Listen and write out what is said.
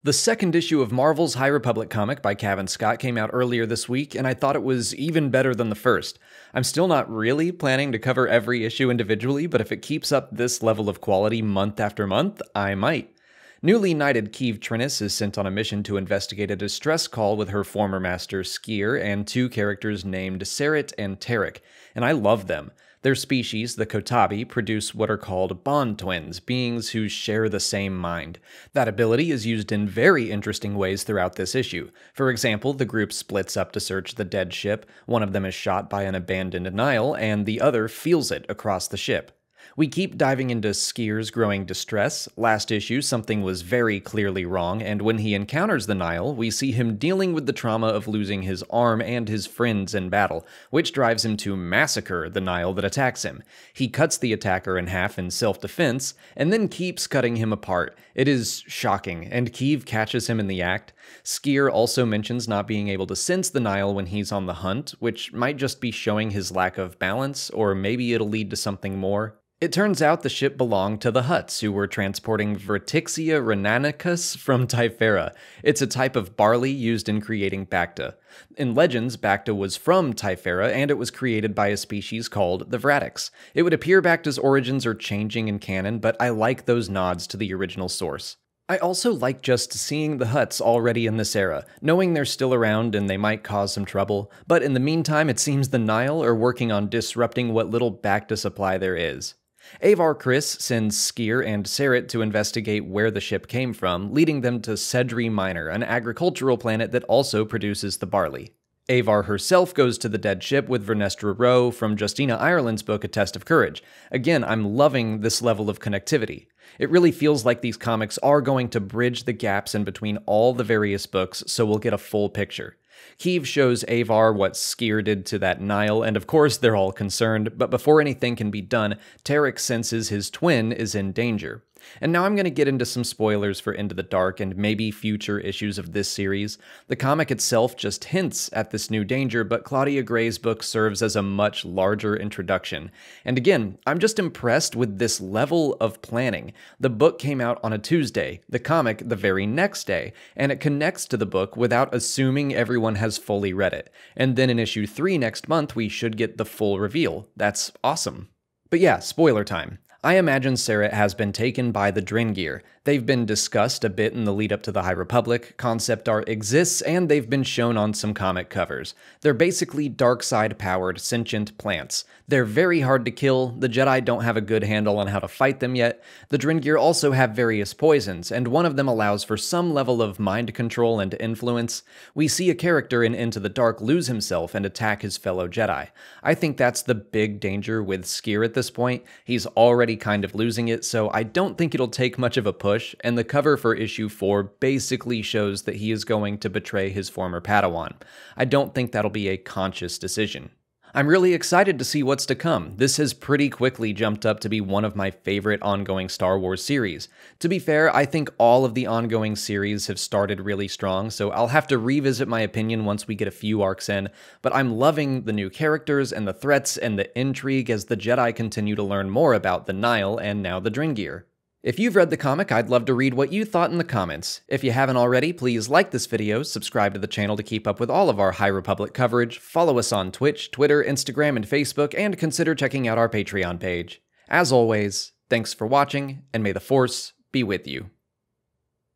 The second issue of Marvel's High Republic comic by Cavan Scott came out earlier this week, and I thought it was even better than the first. I'm still not really planning to cover every issue individually, but if it keeps up this level of quality month after month, I might. Newly knighted Keeve Trennis is sent on a mission to investigate a distress call with her former master Sskeer and two characters named Serrit and Tarek, and I love them. Their species, the Kotabi, produce what are called bond twins, beings who share the same mind. That ability is used in very interesting ways throughout this issue. For example, the group splits up to search the dead ship, one of them is shot by an abandoned Nile, and the other feels it across the ship. We keep diving into Sskeer's growing distress. Last issue, something was very clearly wrong, and when he encounters the Nile, we see him dealing with the trauma of losing his arm and his friends in battle, which drives him to massacre the Nile that attacks him. He cuts the attacker in half in self-defense, and then keeps cutting him apart. It is shocking, and Keeve catches him in the act. Sskeer also mentions not being able to sense the Nile when he's on the hunt, which might just be showing his lack of balance, or maybe it'll lead to something more. It turns out the ship belonged to the Hutts, who were transporting Vertixia renanicus from Typhera. It's a type of barley used in creating Bacta. In Legends, Bacta was from Typhera, and it was created by a species called the Vratix. It would appear Bacta's origins are changing in canon, but I like those nods to the original source. I also like just seeing the Hutts already in this era, knowing they're still around and they might cause some trouble, but in the meantime it seems the Nile are working on disrupting what little Bacta supply there is. Avar Kriss sends Sskeer and Serrit to investigate where the ship came from, leading them to Sedri Minor, an agricultural planet that also produces the barley. Avar herself goes to the dead ship with Vernestra Rowe from Justina Ireland's book A Test of Courage. Again, I'm loving this level of connectivity. It really feels like these comics are going to bridge the gaps in between all the various books, so we'll get a full picture. Keeve shows Avar what Sskeer did to that Nile, and of course they're all concerned, but before anything can be done, Tarek senses his twin is in danger. And now I'm going to get into some spoilers for Into the Dark and maybe future issues of this series. The comic itself just hints at this new danger, but Claudia Gray's book serves as a much larger introduction. And again, I'm just impressed with this level of planning. The book came out on a Tuesday, the comic the very next day, and it connects to the book without assuming everyone has fully read it. And then in issue 3 next month, we should get the full reveal. That's awesome. But yeah, spoiler time. I imagine Serrit has been taken by the Sskeer. They've been discussed a bit in the lead up to the High Republic, concept art exists, and they've been shown on some comic covers. They're basically dark side powered sentient plants. They're very hard to kill, the Jedi don't have a good handle on how to fight them yet. The Sskeer also have various poisons, and one of them allows for some level of mind control and influence. We see a character in Into the Dark lose himself and attack his fellow Jedi. I think that's the big danger with Sskeer at this point. He's already kind of losing it, so I don't think it'll take much of a push, and the cover for issue 4 basically shows that he is going to betray his former Padawan. I don't think that'll be a conscious decision. I'm really excited to see what's to come. This has pretty quickly jumped up to be one of my favorite ongoing Star Wars series. To be fair, I think all of the ongoing series have started really strong, so I'll have to revisit my opinion once we get a few arcs in, but I'm loving the new characters and the threats and the intrigue as the Jedi continue to learn more about the Nile and now the Sskeer. If you've read the comic, I'd love to read what you thought in the comments. If you haven't already, please like this video, subscribe to the channel to keep up with all of our High Republic coverage, follow us on Twitch, Twitter, Instagram, and Facebook, and consider checking out our Patreon page. As always, thanks for watching, and may the Force be with you.